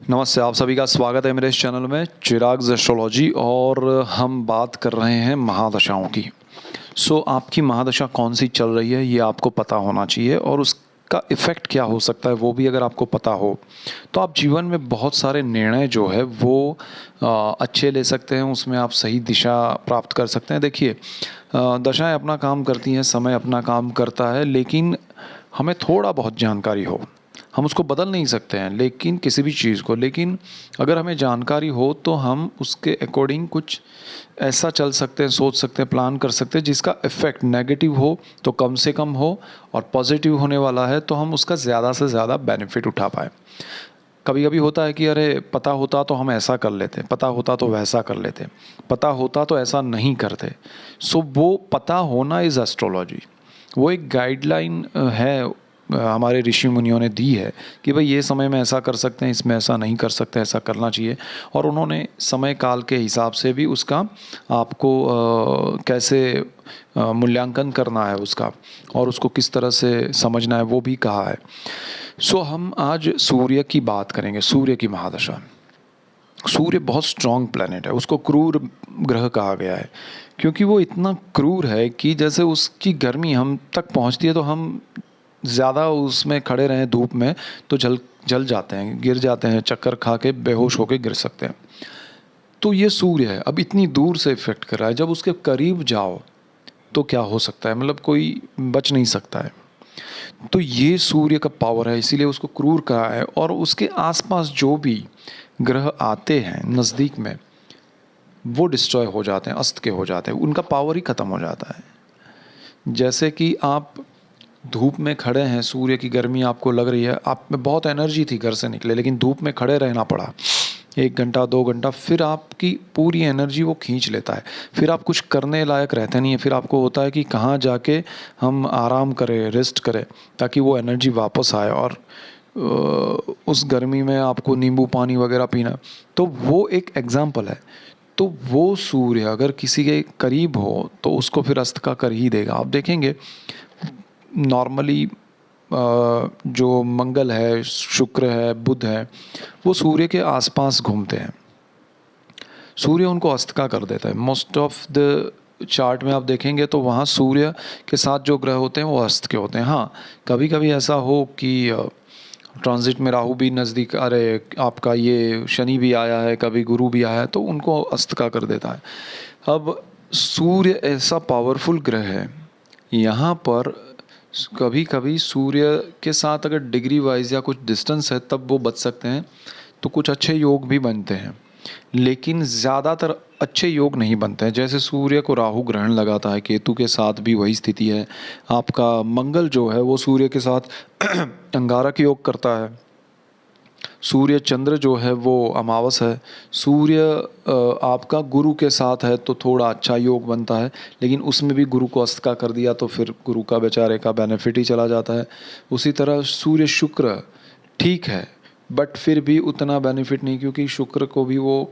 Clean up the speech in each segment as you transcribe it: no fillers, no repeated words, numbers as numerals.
नमस्ते, आप सभी का स्वागत है मेरे इस चैनल में चिराग एस्ट्रोलॉजी। और हम बात कर रहे हैं महादशाओं की। आपकी महादशा कौन सी चल रही है ये आपको पता होना चाहिए, और उसका इफ़ेक्ट क्या हो सकता है वो भी अगर आपको पता हो तो आप जीवन में बहुत सारे निर्णय जो है वो अच्छे ले सकते हैं, उसमें आप सही दिशा प्राप्त कर सकते हैं। देखिए, दशाएं अपना काम करती हैं, समय अपना काम करता है, लेकिन हमें थोड़ा बहुत जानकारी हो, हम उसको बदल नहीं सकते हैं लेकिन किसी भी चीज़ को, लेकिन अगर हमें जानकारी हो तो हम उसके अकॉर्डिंग कुछ ऐसा चल सकते हैं, सोच सकते हैं, प्लान कर सकते हैं जिसका इफ़ेक्ट नेगेटिव हो तो कम से कम हो, और पॉजिटिव होने वाला है तो हम उसका ज़्यादा से ज़्यादा बेनिफिट उठा पाएँ। कभी कभी होता है कि अरे पता होता तो हम ऐसा कर लेते, पता होता तो वैसा कर लेते, पता होता तो ऐसा नहीं करते। वो पता होना इज़ एस्ट्रोलॉजी। वो एक गाइडलाइन है, हमारे ऋषि मुनियों ने दी है कि भाई ये समय में ऐसा कर सकते हैं, इसमें ऐसा नहीं कर सकते, ऐसा करना चाहिए। और उन्होंने समय काल के हिसाब से भी उसका आपको कैसे मूल्यांकन करना है उसका, और उसको किस तरह से समझना है वो भी कहा है। हम आज सूर्य की बात करेंगे, सूर्य की महादशा। सूर्य बहुत स्ट्रॉन्ग प्लैनेट है, उसको क्रूर ग्रह कहा गया है क्योंकि वो इतना क्रूर है कि जैसे उसकी गर्मी हम तक पहुंचती है तो हम ज़्यादा उसमें खड़े रहें धूप में तो जल जल जाते हैं, गिर जाते हैं, चक्कर खा के बेहोश होके गिर सकते हैं। तो ये सूर्य है, अब इतनी दूर से इफेक्ट कर रहा है, जब उसके करीब जाओ तो क्या हो सकता है, मतलब कोई बच नहीं सकता है। तो ये सूर्य का पावर है, इसीलिए उसको क्रूर कहा है। और उसके आसपास जो भी ग्रह आते हैं नज़दीक में, वो डिस्ट्रॉय हो जाते हैं, अस्त के हो जाते हैं, उनका पावर ही ख़त्म हो जाता है। जैसे कि आप धूप में खड़े हैं, सूर्य की गर्मी आपको लग रही है, आप में बहुत एनर्जी थी, घर से निकले लेकिन धूप में खड़े रहना पड़ा 1 घंटा 2 घंटा, फिर आपकी पूरी एनर्जी वो खींच लेता है, फिर आप कुछ करने लायक रहते नहीं है, फिर आपको होता है कि कहाँ जाके हम आराम करें, रेस्ट करें ताकि वो एनर्जी वापस आए। और उस गर्मी में आपको नींबू पानी वगैरह पीना, तो वो एक एग्ज़ाम्पल है। तो वो सूर्य अगर किसी के करीब हो तो उसको फिर अस्त का कर ही देगा। आप देखेंगे नॉर्मली जो मंगल है, शुक्र है, बुध है, वो सूर्य के आसपास घूमते हैं, सूर्य उनको अस्त का कर देता है। मोस्ट ऑफ द चार्ट में आप देखेंगे तो वहाँ सूर्य के साथ जो ग्रह होते हैं वो अस्त के होते हैं। हाँ, कभी कभी ऐसा हो कि ट्रांजिट में राहु भी नज़दीक, अरे आपका ये शनि भी आया है, कभी गुरु भी आया है, तो उनको अस्त का कर देता है। अब सूर्य ऐसा पावरफुल ग्रह है, यहाँ पर कभी कभी सूर्य के साथ अगर डिग्री वाइज या कुछ डिस्टेंस है तब वो बच सकते हैं, तो कुछ अच्छे योग भी बनते हैं, लेकिन ज़्यादातर अच्छे योग नहीं बनते हैं। जैसे सूर्य को राहु ग्रहण लगाता है, केतु के साथ भी वही स्थिति है। आपका मंगल जो है वो सूर्य के साथ अंगारक योग करता है। सूर्य चंद्र जो है वो अमावस है। सूर्य आपका गुरु के साथ है तो थोड़ा अच्छा योग बनता है, लेकिन उसमें भी गुरु को अस्त का कर दिया तो फिर गुरु का बेचारे का बेनिफिट ही चला जाता है। उसी तरह सूर्य शुक्र ठीक है, बट फिर भी उतना बेनिफिट नहीं, क्योंकि शुक्र को भी वो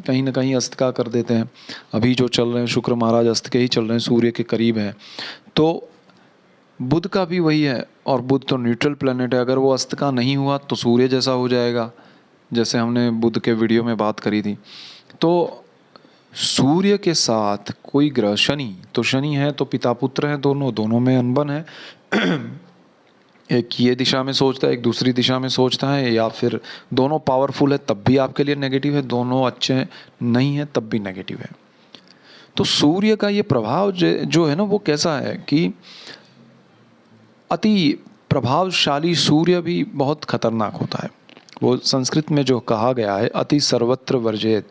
कहीं ना कहीं अस्त का कर देते हैं। अभी जो चल रहे हैं शुक्र महाराज अस्त के ही चल रहे हैं, सूर्य के करीब हैं। तो बुध का भी वही है, और बुध तो न्यूट्रल प्लेनेट है, अगर वो अस्त का नहीं हुआ तो सूर्य जैसा हो जाएगा, जैसे हमने बुध के वीडियो में बात करी थी। तो सूर्य के साथ कोई ग्रह, शनि, तो शनि है तो पिता पुत्र हैं, दोनों दोनों में अनबन है। एक ये दिशा में सोचता है, एक दूसरी दिशा में सोचता है, या फिर दोनों पावरफुल है तब भी आपके लिए नेगेटिव है, दोनों अच्छे नहीं है तब भी नेगेटिव है। तो सूर्य का ये प्रभाव जो है ना वो कैसा है कि अति प्रभावशाली सूर्य भी बहुत खतरनाक होता है। वो संस्कृत में जो कहा गया है अति सर्वत्र वर्जेत,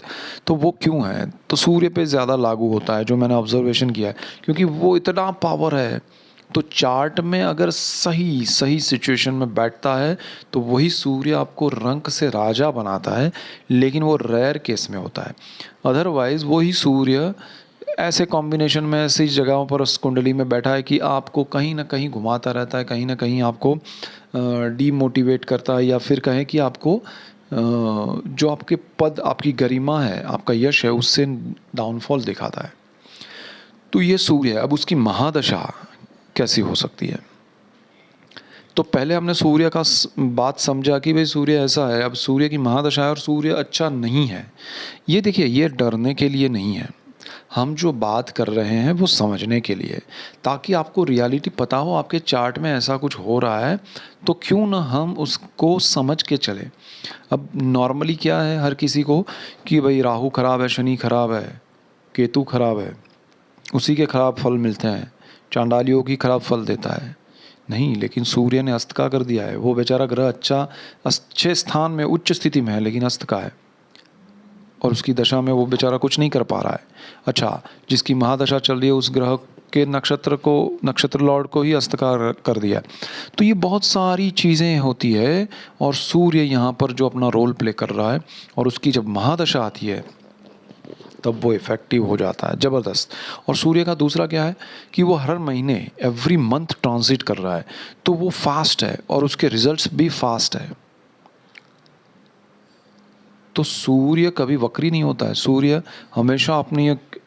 तो वो क्यों है, तो सूर्य पे ज़्यादा लागू होता है, जो मैंने ऑब्जर्वेशन किया है, क्योंकि वो इतना पावर है। तो चार्ट में अगर सही सही सिचुएशन में बैठता है तो वही सूर्य आपको रंक से राजा बनाता है, लेकिन वो रेयर केस में होता है। अदरवाइज़ वही सूर्य ऐसे कॉम्बिनेशन में ऐसी जगहों पर उस कुंडली में बैठा है कि आपको कहीं ना कहीं घुमाता रहता है, कहीं ना कहीं आपको डीमोटिवेट करता है, या फिर कहें कि आपको जो आपके पद, आपकी गरिमा है, आपका यश है, उससे डाउनफॉल दिखाता है। तो ये सूर्य है। अब उसकी महादशा कैसी हो सकती है? तो पहले हमने सूर्य का बात समझा कि भाई सूर्य ऐसा है, अब सूर्य की महादशा है और सूर्य अच्छा नहीं है। ये देखिए, ये डरने के लिए नहीं है, हम जो बात कर रहे हैं वो समझने के लिए, ताकि आपको रियलिटी पता हो आपके चार्ट में ऐसा कुछ हो रहा है, तो क्यों ना हम उसको समझ के चले। अब नॉर्मली क्या है हर किसी को कि भाई राहु खराब है, शनि खराब है, केतु खराब है, उसी के खराब फल मिलते हैं, चांडालियों की खराब फल देता है। नहीं, लेकिन सूर्य ने अस्त का कर दिया है, वो बेचारा ग्रह अच्छे स्थान में उच्च स्थिति में है लेकिन अस्त का है, और उसकी दशा में वो बेचारा कुछ नहीं कर पा रहा है। अच्छा, जिसकी महादशा चल रही है उस ग्रह के नक्षत्र लॉर्ड को ही अस्त कर दिया। तो ये बहुत सारी चीज़ें होती है, और सूर्य यहाँ पर जो अपना रोल प्ले कर रहा है, और उसकी जब महादशा आती है तब वो इफ़ेक्टिव हो जाता है ज़बरदस्त। और सूर्य का दूसरा क्या है कि वो हर महीने एवरी मंथ ट्रांजिट कर रहा है, तो वो फास्ट है और उसके रिजल्ट्स भी फास्ट है। तो सूर्य कभी वक्री नहीं होता है, सूर्य हमेशा अपनी एक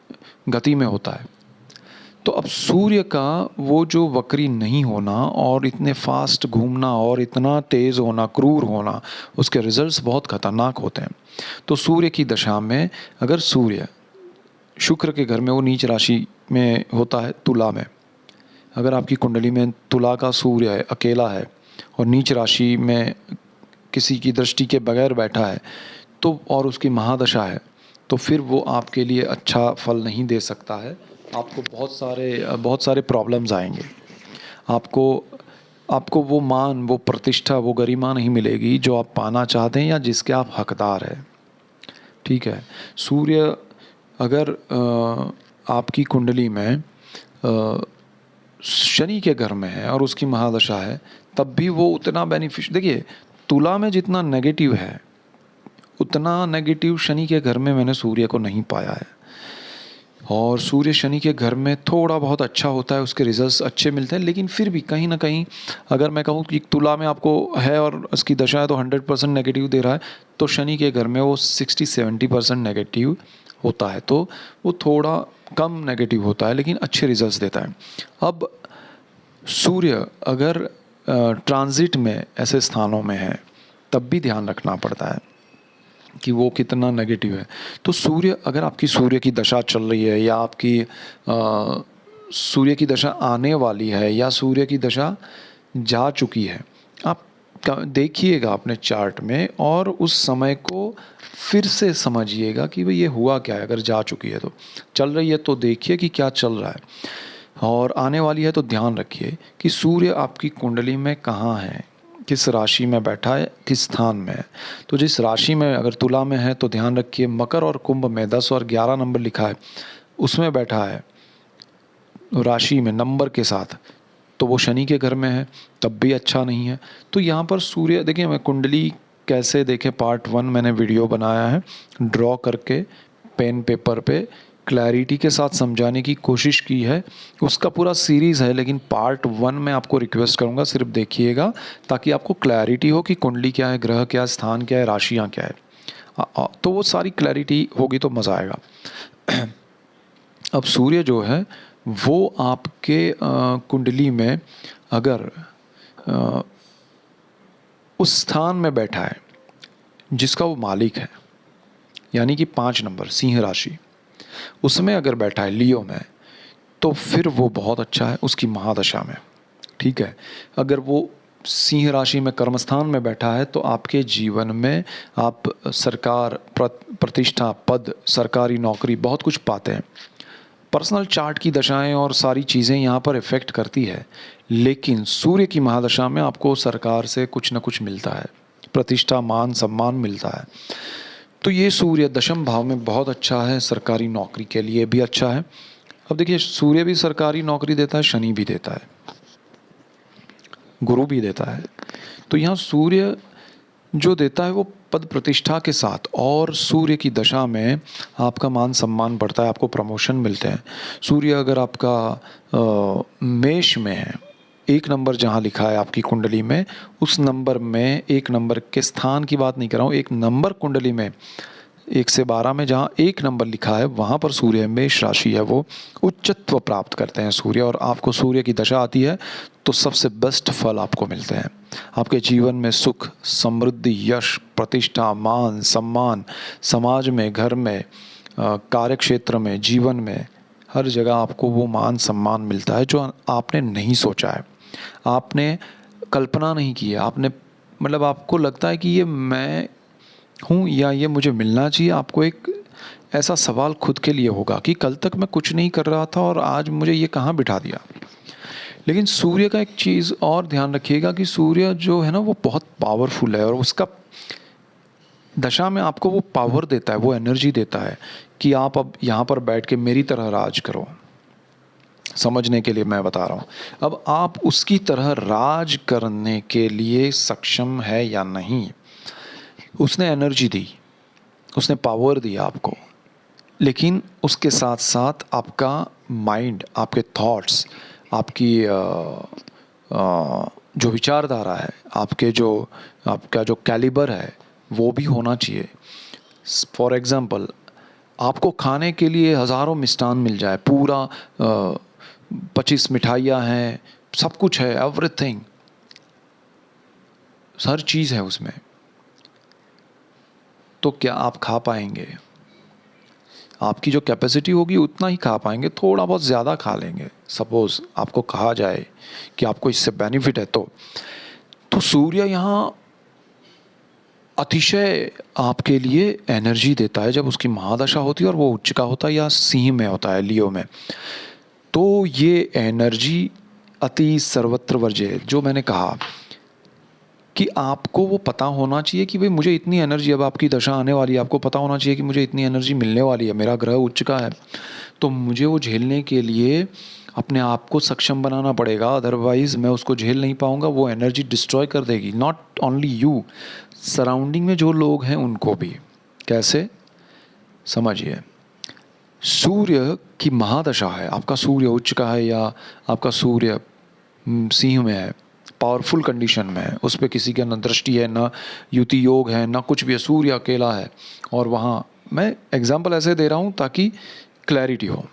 गति में होता है। तो अब सूर्य का वो जो वक्री नहीं होना और इतने फास्ट घूमना और इतना तेज़ होना, क्रूर होना, उसके रिजल्ट्स बहुत खतरनाक होते हैं। तो सूर्य की दशा में अगर सूर्य शुक्र के घर में, वो नीच राशि में होता है तुला में, अगर आपकी कुंडली में तुला का सूर्य है, अकेला है और नीच राशि में किसी की दृष्टि के बगैर बैठा है, तो और उसकी महादशा है, तो फिर वो आपके लिए अच्छा फल नहीं दे सकता है। आपको बहुत सारे प्रॉब्लम्स आएंगे। आपको वो मान, वो प्रतिष्ठा, वो गरिमा नहीं मिलेगी जो आप पाना चाहते हैं या जिसके आप हकदार हैं। ठीक है, सूर्य अगर आपकी कुंडली में शनि के घर में है और उसकी महादशा है, तब भी वो उतना देखिए, तुला में जितना नेगेटिव है उतना नेगेटिव शनि के घर में मैंने सूर्य को नहीं पाया है। और सूर्य शनि के घर में थोड़ा बहुत अच्छा होता है, उसके रिजल्ट्स अच्छे मिलते हैं, लेकिन फिर भी कहीं ना कहीं अगर मैं कहूँ कि तुला में आपको है और उसकी दशा है तो 100% नेगेटिव दे रहा है, तो शनि के घर में वो 60-70% नेगेटिव होता है, तो वो थोड़ा कम नेगेटिव होता है लेकिन अच्छे रिजल्ट्स देता है। अब सूर्य अगर ट्रांजिट में ऐसे स्थानों में है तब भी ध्यान रखना पड़ता है कि वो कितना नेगेटिव है। तो सूर्य, अगर आपकी सूर्य की दशा चल रही है या आपकी सूर्य की दशा आने वाली है या सूर्य की दशा जा चुकी है, आप देखिएगा अपने चार्ट में और उस समय को फिर से समझिएगा कि भाई ये हुआ क्या है। अगर जा चुकी है तो, चल रही है तो देखिए कि क्या चल रहा है, और आने वाली है तो ध्यान रखिए कि सूर्य आपकी कुंडली में कहाँ है, किस राशि में बैठा है, किस स्थान में है। तो जिस राशि में, अगर तुला में है तो ध्यान रखिए मकर और कुंभ में 10 और 11 नंबर लिखा है, उसमें बैठा है राशि में नंबर के साथ, तो वो शनि के घर में है, तब भी अच्छा नहीं है। तो यहाँ पर सूर्य, देखिए मैं कुंडली कैसे देखें पार्ट 1 मैंने वीडियो बनाया है, ड्रॉ करके पेन पेपर पे क्लैरिटी के साथ समझाने की कोशिश की है, उसका पूरा सीरीज़ है, लेकिन पार्ट 1 में आपको रिक्वेस्ट करूँगा सिर्फ देखिएगा ताकि आपको क्लैरिटी हो कि कुंडली क्या है, ग्रह क्या है, स्थान क्या है, राशियाँ क्या है। तो वो सारी क्लैरिटी होगी तो मज़ा आएगा। अब सूर्य जो है वो आपके कुंडली में अगर उस स्थान में बैठा है जिसका वो मालिक है, यानी कि 5 नंबर सिंह राशि, उसमें अगर बैठा है लियो में, तो फिर वो बहुत अच्छा है उसकी महादशा में। ठीक है, अगर वो सिंह राशि में कर्मस्थान में बैठा है तो आपके जीवन में आप सरकार, प्रतिष्ठा, पद, सरकारी नौकरी, बहुत कुछ पाते हैं। पर्सनल चार्ट की दशाएं और सारी चीज़ें यहाँ पर इफ़ेक्ट करती है, लेकिन सूर्य की महादशा में आपको सरकार से कुछ न कुछ मिलता है, प्रतिष्ठा, मान, सम्मान मिलता है। तो ये सूर्य दशम भाव में बहुत अच्छा है, सरकारी नौकरी के लिए भी अच्छा है। अब देखिए, सूर्य भी सरकारी नौकरी देता है, शनि भी देता है, गुरु भी देता है। तो यहाँ सूर्य जो देता है वो पद प्रतिष्ठा के साथ, और सूर्य की दशा में आपका मान सम्मान बढ़ता है, आपको प्रमोशन मिलते हैं। सूर्य अगर आपका मेष में है, 1 नंबर जहाँ लिखा है आपकी कुंडली में, उस नंबर में 1 नंबर के स्थान की बात नहीं कर रहा हूँ, 1 नंबर कुंडली में 1 से 12 में जहाँ 1 नंबर लिखा है वहाँ पर सूर्य मेष राशि है वो उच्चत्व प्राप्त करते हैं सूर्य, और आपको सूर्य की दशा आती है तो सबसे बेस्ट फल आपको मिलते हैं। आपके जीवन में सुख, समृद्धि, यश, प्रतिष्ठा, मान, सम्मान, समाज में, घर में, कार्य क्षेत्र में, जीवन में, हर जगह आपको वो मान सम्मान मिलता है जो आपने नहीं सोचा है, आपने कल्पना नहीं की है, आपने मतलब आपको लगता है कि ये मैं हूँ या ये मुझे मिलना चाहिए। आपको एक ऐसा सवाल खुद के लिए होगा कि कल तक मैं कुछ नहीं कर रहा था और आज मुझे ये कहाँ बिठा दिया। लेकिन सूर्य का एक चीज़ और ध्यान रखिएगा कि सूर्य जो है ना वो बहुत पावरफुल है, और उसका दशा में आपको वो पावर देता है, वो एनर्जी देता है कि आप अब यहाँ पर बैठ के मेरी तरह राज करो। समझने के लिए मैं बता रहा हूँ, अब आप उसकी तरह राज करने के लिए सक्षम है या नहीं। उसने एनर्जी दी, उसने पावर दिया आपको, लेकिन उसके साथ साथ आपका माइंड, आपके थॉट्स, आपकी जो विचारधारा है, आपका जो कैलिबर है वो भी होना चाहिए। फॉर एग्ज़ाम्पल, आपको खाने के लिए हज़ारों मिष्ठान मिल जाए, पूरा 25 मिठाइयाँ हैं, सब कुछ है, एवरीथिंग, हर चीज़ है उसमें, तो क्या आप खा पाएंगे? आपकी जो कैपेसिटी होगी उतना ही खा पाएंगे, थोड़ा बहुत ज़्यादा खा लेंगे। सपोज़ आपको कहा जाए कि आपको इससे बेनिफिट है तो सूर्य यहाँ अतिशय आपके लिए एनर्जी देता है जब उसकी महादशा होती है और वो उच्च का होता है या सिंह में होता है, लियो में। तो ये एनर्जी अति सर्वत्र वर्ज्य, जो मैंने कहा कि आपको वो पता होना चाहिए कि भाई मुझे इतनी एनर्जी, अब आपकी दशा आने वाली है, आपको पता होना चाहिए कि मुझे इतनी एनर्जी मिलने वाली है, मेरा ग्रह उच्च का है, तो मुझे वो झेलने के लिए अपने आप को सक्षम बनाना पड़ेगा, अदरवाइज़ मैं उसको झेल नहीं पाऊँगा। वो एनर्जी डिस्ट्रॉय कर देगी, नॉट ओनली यू, सराउंडिंग में जो लोग हैं उनको भी। कैसे? समझिए, सूर्य की महादशा है, आपका सूर्य उच्च का है या आपका सूर्य सिंह में है, पावरफुल कंडीशन में है, उस पर किसी का न दृष्टि है, न युति योग है, न कुछ भी है, सूर्य अकेला है, और वहाँ मैं एग्जाम्पल ऐसे दे रहा हूँ ताकि क्लैरिटी हो।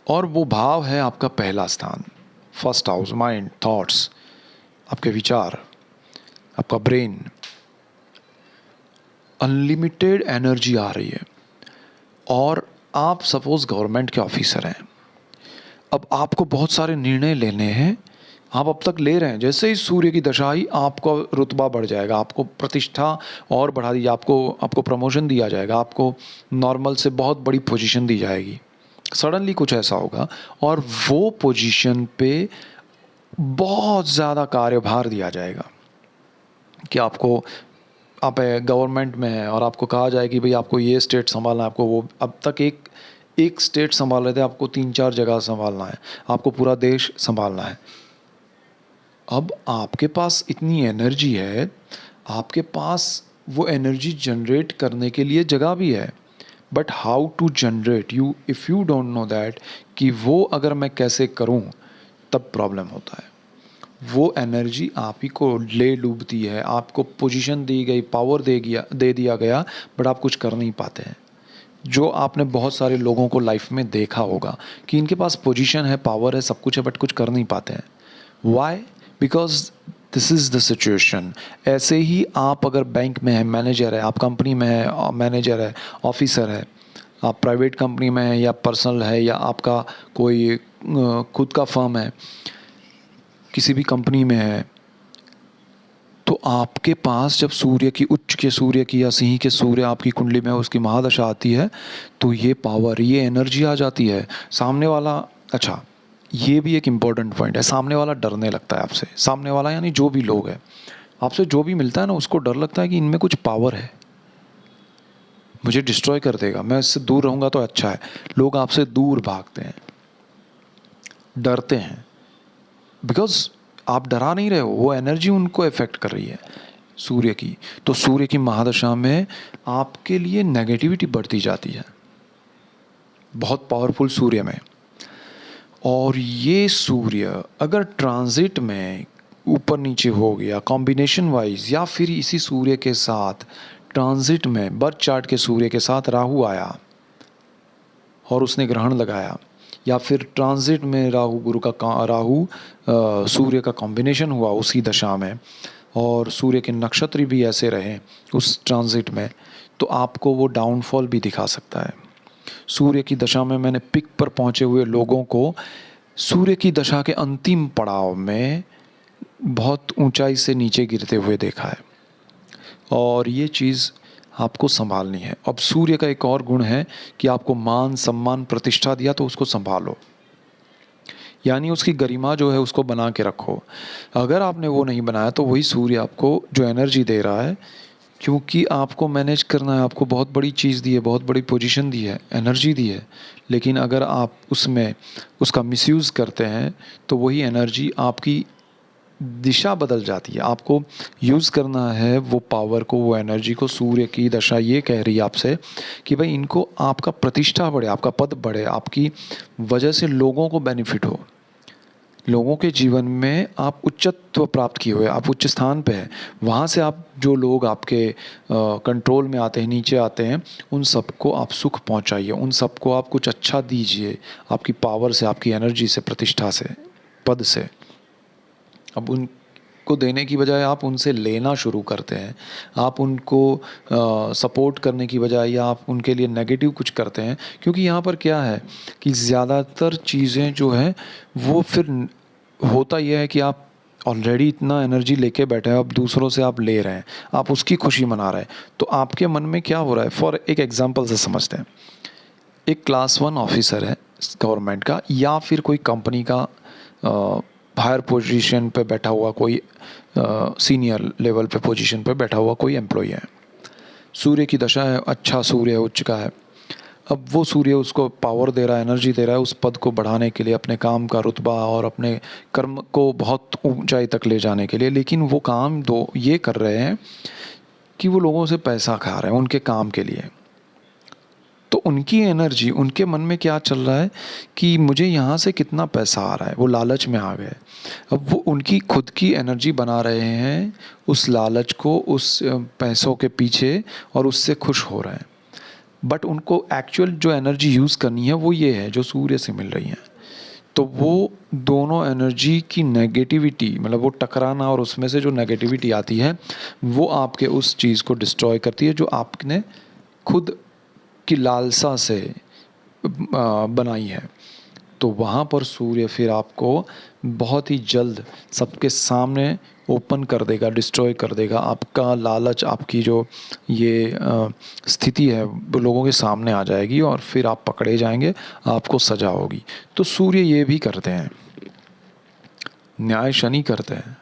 और वो भाव है आपका पहला स्थान, फर्स्ट हाउस, माइंड, थॉट्स, आपके विचार, आपका ब्रेन। अनलिमिटेड एनर्जी आ रही है, और आप सपोज गवर्नमेंट के ऑफिसर हैं, अब आपको बहुत सारे निर्णय लेने हैं, आप अब तक ले रहे हैं, जैसे ही सूर्य की दशा आई आपका रुतबा बढ़ जाएगा, आपको प्रतिष्ठा और बढ़ा दी, आपको प्रमोशन दिया जाएगा, आपको नॉर्मल से बहुत बड़ी पोजीशन दी जाएगी। सडनली कुछ ऐसा होगा और वो पोजीशन पे बहुत ज़्यादा कार्यभार दिया जाएगा कि आप गवर्नमेंट में हैं और आपको कहा जाए कि भाई आपको ये स्टेट संभालना है, आपको वो, अब तक एक स्टेट संभाल रहे थे, आपको 3-4 जगह संभालना है, आपको पूरा देश संभालना है। अब आपके पास इतनी एनर्जी है, आपके पास वो एनर्जी जनरेट करने के लिए जगह भी है, but how to generate, if you don't know that कि वो अगर मैं कैसे करूं, तब प्रॉब्लम होता है। वो एनर्जी आप ही को ले डूबती है, आपको पोजीशन दी गई, पावर दे दिया गया, बट आप कुछ कर नहीं पाते हैं। जो आपने बहुत सारे लोगों को लाइफ में देखा होगा कि इनके पास पोजीशन है, पावर है, सब कुछ है, बट कुछ कर नहीं पाते हैं। Why? Because this is the situation. ऐसे ही आप अगर बैंक में है, मैनेजर है, आप कंपनी में है, मैनेजर है, ऑफिसर है, आप प्राइवेट कंपनी में है या पर्सनल है, या आपका कोई खुद का फर्म है, किसी भी कंपनी में है, तो आपके पास जब सूर्य की, उच्च के सूर्य की या सिंह के सूर्य आपकी कुंडली में उसकी महादशा आती है, तो ये पावर, ये एनर्जी आ जाती है। सामने वाला, अच्छा ये भी एक इम्पॉर्टेंट पॉइंट है, सामने वाला डरने लगता है आपसे। सामने वाला यानी जो भी लोग हैं, आपसे जो भी मिलता है ना, उसको डर लगता है कि इनमें कुछ पावर है, मुझे डिस्ट्रॉय कर देगा, मैं इससे दूर रहूँगा तो अच्छा है। लोग आपसे दूर भागते हैं, डरते हैं, बिकॉज आप डरा नहीं रहे हो, वो एनर्जी उनको इफेक्ट कर रही है सूर्य की। तो सूर्य की महादशा में आपके लिए नेगेटिविटी बढ़ती जाती है, बहुत पावरफुल सूर्य में। और ये सूर्य अगर ट्रांजिट में ऊपर नीचे हो गया, कॉम्बिनेशन वाइज, या फिर इसी सूर्य के साथ ट्रांजिट में बर्थ चार्ट के सूर्य के साथ राहु आया और उसने ग्रहण लगाया, या फिर ट्रांजिट में राहु सूर्य का कॉम्बिनेशन हुआ उसी दशा में, और सूर्य के नक्षत्र भी ऐसे रहे उस ट्रांजिट में, तो आपको वो डाउनफॉल भी दिखा सकता है। सूर्य की दशा में मैंने पिक पर पहुँचे हुए लोगों को सूर्य की दशा के अंतिम पड़ाव में बहुत ऊंचाई से नीचे गिरते हुए देखा है, और ये चीज़ आपको संभालनी है। अब सूर्य का एक और गुण है कि आपको मान सम्मान प्रतिष्ठा दिया तो उसको संभालो, यानी उसकी गरिमा जो है उसको बना के रखो। अगर आपने वो नहीं बनाया तो वही सूर्य आपको जो एनर्जी दे रहा है, क्योंकि आपको मैनेज करना है, आपको बहुत बड़ी चीज़ दी है, बहुत बड़ी पोजीशन दी है, एनर्जी दी है, लेकिन अगर आप उसमें उसका मिसयूज़ करते हैं तो वही एनर्जी आपकी दिशा बदल जाती है। आपको यूज़ करना है वो पावर को, वो एनर्जी को। सूर्य की दशा ये कह रही है आपसे कि भाई इनको आपका प्रतिष्ठा बढ़े, आपका पद बढ़े, आपकी वजह से लोगों को बेनिफिट हो, लोगों के जीवन में आप उच्चत्व प्राप्त किए हुए, आप उच्च स्थान पे हैं, वहाँ से आप जो लोग आपके कंट्रोल में आते हैं, नीचे आते हैं, उन सबको आप सुख पहुँचाइए, उन सबको आप कुछ अच्छा दीजिए, आपकी पावर से, आपकी एनर्जी से, प्रतिष्ठा से, पद से। अब उनको देने की बजाय आप उनसे लेना शुरू करते हैं, आप उनको सपोर्ट करने की बजाय या आप उनके लिए नेगेटिव कुछ करते हैं, क्योंकि यहाँ पर क्या है कि ज़्यादातर चीज़ें जो हैं वो फिर होता यह है कि आप ऑलरेडी इतना एनर्जी लेके बैठे हैं, अब दूसरों से आप ले रहे हैं, आप उसकी खुशी मना रहे हैं, तो आपके मन में क्या हो रहा है। फॉर एक एग्जांपल से समझते हैं, एक क्लास 1 ऑफिसर है गवर्नमेंट का, या फिर कोई कंपनी का हायर पोजीशन पे बैठा हुआ कोई सीनियर लेवल पे पोजीशन पे बैठा हुआ कोई एम्प्लॉय है। सूर्य की दशा है, अच्छा सूर्य उच्च का है। अब वो सूर्य उसको पावर दे रहा है, एनर्जी दे रहा है उस पद को बढ़ाने के लिए, अपने काम का रुतबा और अपने कर्म को बहुत ऊंचाई तक ले जाने के लिए, लेकिन वो काम ये कर रहे हैं कि वो लोगों से पैसा खा रहे हैं उनके काम के लिए। तो उनकी एनर्जी, उनके मन में क्या चल रहा है कि मुझे यहाँ से कितना पैसा आ रहा है, वो लालच में आ गए। अब वो उनकी खुद की एनर्जी बना रहे हैं उस लालच को, उस पैसों के पीछे, और उससे खुश हो रहे हैं। बट उनको एक्चुअल जो एनर्जी यूज़ करनी है वो ये है जो सूर्य से मिल रही है। तो वो दोनों एनर्जी की नेगेटिविटी, मतलब वो टकराना और उसमें से जो नेगेटिविटी आती है वो आपके उस चीज़ को डिस्ट्रॉय करती है जो आपने खुद की लालसा से बनाई है। तो वहाँ पर सूर्य फिर आपको बहुत ही जल्द सबके सामने ओपन कर देगा, डिस्ट्रॉय कर देगा। आपका लालच, आपकी जो ये स्थिति है वो लोगों के सामने आ जाएगी और फिर आप पकड़े जाएंगे, आपको सजा होगी। तो सूर्य ये भी करते हैं, न्याय शनि करते हैं,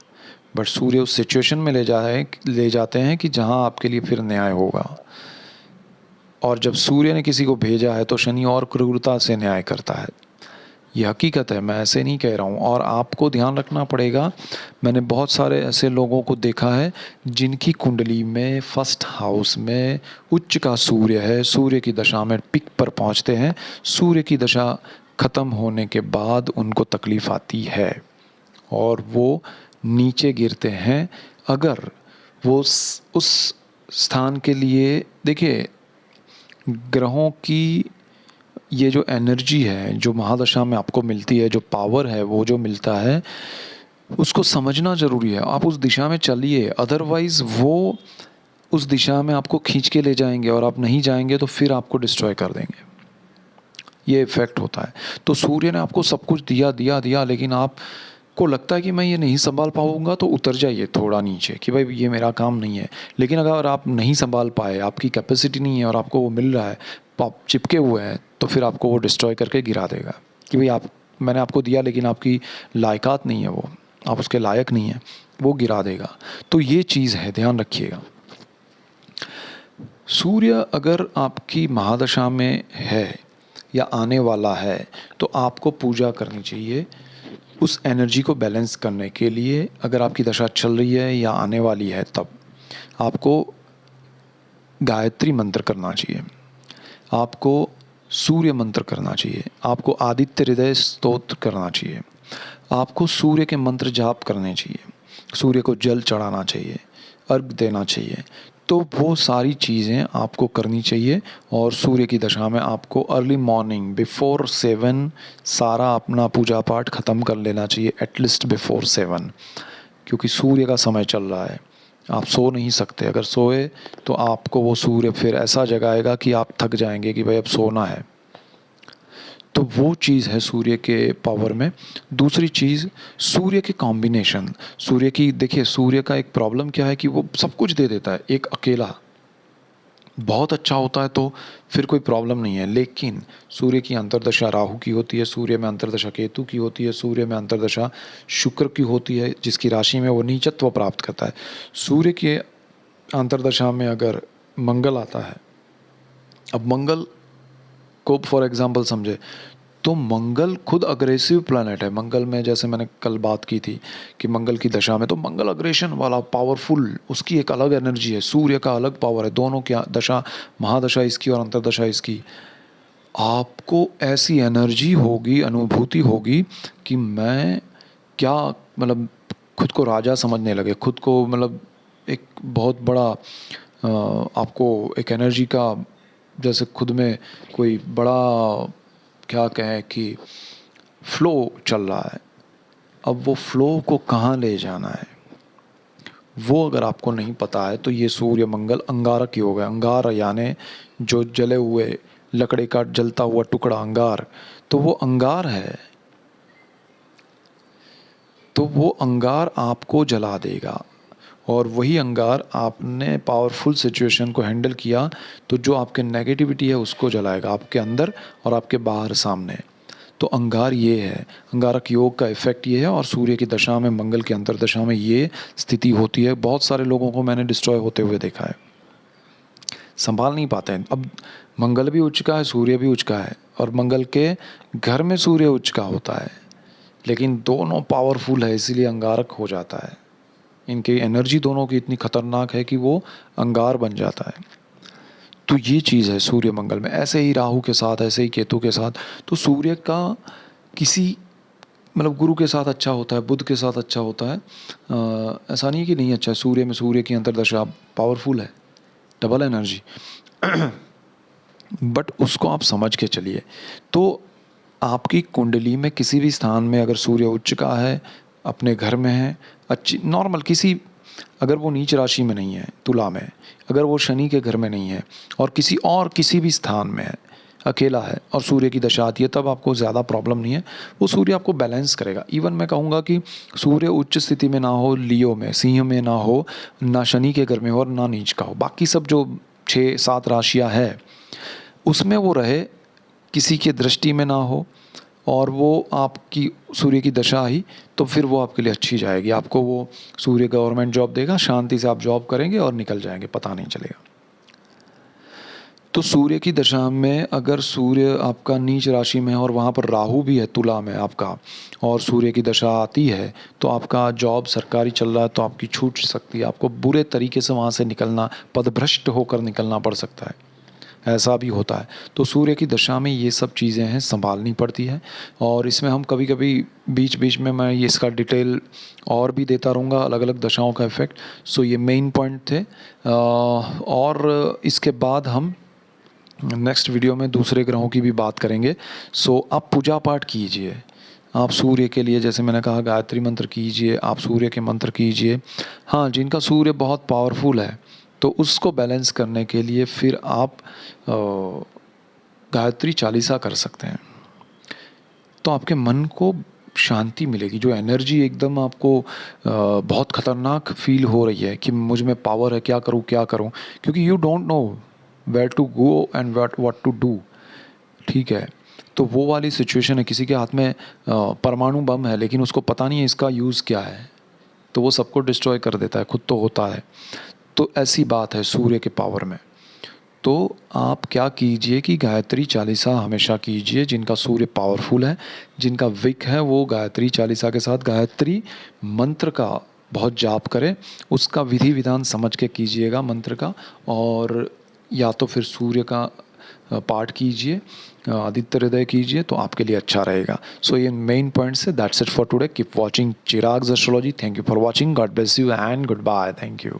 बट सूर्य उस सिचुएशन में ले जाते हैं कि जहाँ आपके लिए फिर न्याय होगा। और जब सूर्य ने किसी को भेजा है तो शनि और क्रूरता से न्याय करता है। ये हकीकत है, मैं ऐसे नहीं कह रहा हूँ। और आपको ध्यान रखना पड़ेगा, मैंने बहुत सारे ऐसे लोगों को देखा है जिनकी कुंडली में फर्स्ट हाउस में उच्च का सूर्य है, सूर्य की दशा में पिक पर पहुँचते हैं, सूर्य की दशा ख़त्म होने के बाद उनको तकलीफ़ आती है और वो नीचे गिरते हैं। अगर वो उस स्थान के लिए, देखिए ग्रहों की ये जो एनर्जी है जो महादशा में आपको मिलती है, जो पावर है वो जो मिलता है, उसको समझना ज़रूरी है। आप उस दिशा में चलिए, अदरवाइज़ वो उस दिशा में आपको खींच के ले जाएंगे और आप नहीं जाएंगे तो फिर आपको डिस्ट्रॉय कर देंगे। ये इफ़ेक्ट होता है। तो सूर्य ने आपको सब कुछ दिया, लेकिन आपको लगता है कि मैं ये नहीं संभाल पाऊँगा, तो उतर जाइए थोड़ा नीचे कि भाई ये मेरा काम नहीं है। लेकिन अगर आप नहीं संभाल पाए, आपकी कैपेसिटी नहीं है और आपको वो मिल रहा है, आप चिपके हुए हैं, तो फिर आपको वो डिस्ट्रॉय करके गिरा देगा कि भाई मैंने आपको दिया लेकिन आपकी लायकात नहीं है, वो आप उसके लायक नहीं हैं, वो गिरा देगा। तो ये चीज़ है, ध्यान रखिएगा। सूर्य अगर आपकी महादशा में है या आने वाला है तो आपको पूजा करनी चाहिए उस एनर्जी को बैलेंस करने के लिए। अगर आपकी दशा चल रही है या आने वाली है तब आपको गायत्री मंत्र करना चाहिए, आपको सूर्य मंत्र करना चाहिए, आपको आदित्य हृदय स्तोत्र करना चाहिए, आपको सूर्य के मंत्र जाप करने चाहिए, सूर्य को जल चढ़ाना चाहिए, अर्घ देना चाहिए। तो वो सारी चीज़ें आपको करनी चाहिए और सूर्य की दशा में आपको अर्ली मॉर्निंग बिफोर 7 सारा अपना पूजा पाठ ख़त्म कर लेना चाहिए, एटलीस्ट बिफोर 7, क्योंकि सूर्य का समय चल रहा है। आप सो नहीं सकते, अगर सोए तो आपको वो सूर्य फिर ऐसा जगाएगा कि आप थक जाएंगे कि भाई अब सोना है। तो वो चीज़ है सूर्य के पावर में। दूसरी चीज़ सूर्य के कॉम्बिनेशन, सूर्य की देखिए, सूर्य का एक प्रॉब्लम क्या है कि वो सब कुछ दे देता है एक अकेला, बहुत अच्छा होता है तो फिर कोई प्रॉब्लम नहीं है। लेकिन सूर्य की अंतर्दशा राहु की होती है, सूर्य में अंतर्दशा केतु की होती है, सूर्य में अंतर्दशा शुक्र की होती है, जिसकी राशि में वो नीचत्व प्राप्त करता है। सूर्य के अंतर्दशा में अगर मंगल आता है, अब मंगल को फॉर एग्जांपल समझे तो मंगल खुद अग्रेसिव प्लैनेट है। मंगल में जैसे मैंने कल बात की थी कि मंगल की दशा में तो मंगल अग्रेशन वाला पावरफुल, उसकी एक अलग एनर्जी है, सूर्य का अलग पावर है, दोनों की दशा, महादशा इसकी और अंतर्दशा इसकी। आपको ऐसी एनर्जी होगी, अनुभूति होगी कि मैं क्या, मतलब खुद को राजा समझने लगे, खुद को मतलब एक बहुत बड़ा आपको एक एनर्जी का, जैसे खुद में कोई बड़ा क्या कहें कि फ्लो चल रहा है। अब वो फ्लो को कहाँ ले जाना है वो अगर आपको नहीं पता है तो ये सूर्य मंगल अंगारक योग है। अंगार यानी जो जले हुए लकड़ी का जलता हुआ टुकड़ा अंगार, तो वो अंगार है, तो वो अंगार आपको जला देगा। और वही अंगार आपने पावरफुल सिचुएशन को हैंडल किया तो जो आपके नेगेटिविटी है उसको जलाएगा, आपके अंदर और आपके बाहर सामने। तो अंगार ये है, अंगारक योग का इफेक्ट ये है। और सूर्य की दशा में, मंगल की अंतर्दशा में ये स्थिति होती है। बहुत सारे लोगों को मैंने डिस्ट्रॉय होते हुए देखा है, संभाल नहीं पाते हैं। अब मंगल भी उच्च का है, सूर्य भी उच्च का है, और मंगल के घर में सूर्य उच्च का होता है, लेकिन दोनों पावरफुल है इसीलिए अंगारक हो जाता है। इनकी एनर्जी दोनों की इतनी खतरनाक है कि वो अंगार बन जाता है। तो ये चीज़ है सूर्य मंगल में। ऐसे ही राहु के साथ, ऐसे ही केतु के साथ। तो सूर्य का किसी, मतलब गुरु के साथ अच्छा होता है, बुध के साथ अच्छा होता है, ऐसा नहीं है कि नहीं अच्छा है। सूर्य में, सूर्य की अंतर्दशा पावरफुल है, डबल एनर्जी। बट उसको आप समझ के चलिए। तो आपकी कुंडली में किसी भी स्थान में अगर सूर्य उच्च का है, अपने घर में है, अच्छी नॉर्मल किसी, अगर वो नीच राशि में नहीं है तुला में, अगर वो शनि के घर में नहीं है और किसी भी स्थान में है, अकेला है और सूर्य की दशा आती है, तब आपको ज़्यादा प्रॉब्लम नहीं है। वो सूर्य आपको बैलेंस करेगा। इवन मैं कहूँगा कि सूर्य उच्च स्थिति में ना हो, लियो में, सिंह में ना हो, ना शनि के घर में हो और ना नीच का हो, बाकी सब जो 6-7 राशियाँ है उसमें वो रहे, किसी के दृष्टि में ना हो, और वो आपकी सूर्य की दशा आई तो फिर वो आपके लिए अच्छी जाएगी। आपको वो सूर्य गवर्नमेंट जॉब देगा, शांति से आप जॉब करेंगे और निकल जाएंगे, पता नहीं चलेगा। तो सूर्य की दशा में अगर सूर्य आपका नीच राशि में है और वहाँ पर राहु भी है तुला में आपका, और सूर्य की दशा आती है तो आपका जॉब सरकारी चल रहा है तो आपकी छूट सकती है, आपको बुरे तरीके से वहाँ से निकलना, पदभ्रष्ट होकर निकलना पड़ सकता है, ऐसा भी होता है। तो सूर्य की दशा में ये सब चीज़ें हैं, संभालनी पड़ती है। और इसमें हम कभी कभी बीच बीच में मैं ये इसका डिटेल और भी देता रहूँगा, अलग अलग दशाओं का इफ़ेक्ट। सो ये मेन पॉइंट थे। और इसके बाद हम नेक्स्ट वीडियो में दूसरे ग्रहों की भी बात करेंगे। सो आप पूजा पाठ कीजिए, आप सूर्य के लिए, जैसे मैंने कहा, गायत्री मंत्र कीजिए, आप सूर्य के मंत्र कीजिए। हाँ, जिनका सूर्य बहुत पावरफुल है तो उसको बैलेंस करने के लिए फिर आप गायत्री चालीसा कर सकते हैं, तो आपके मन को शांति मिलेगी। जो एनर्जी एकदम आपको बहुत ख़तरनाक फील हो रही है कि मुझ में पावर है, क्या करूँ क्या करूँ, क्योंकि you don't know where to go and what to do, ठीक है। तो वो वाली सिचुएशन है, किसी के हाथ में परमाणु बम है लेकिन उसको पता नहीं है इसका यूज़ क्या है, तो वो सबको डिस्ट्रॉय कर देता है, खुद तो होता है। तो ऐसी बात है सूर्य के पावर में। तो आप क्या कीजिए कि गायत्री चालीसा हमेशा कीजिए, जिनका सूर्य पावरफुल है, जिनका विक है, वो गायत्री चालीसा के साथ गायत्री मंत्र का बहुत जाप करें, उसका विधि विधान समझ के कीजिएगा मंत्र का। और या तो फिर सूर्य का पाठ कीजिए, आदित्य हृदय कीजिए, तो आपके लिए अच्छा रहेगा। सो ये मेन पॉइंट्स है। That's it for today. Keep watching Chirag's astrology. Thank you for watching. God bless you and good bye. Thank you.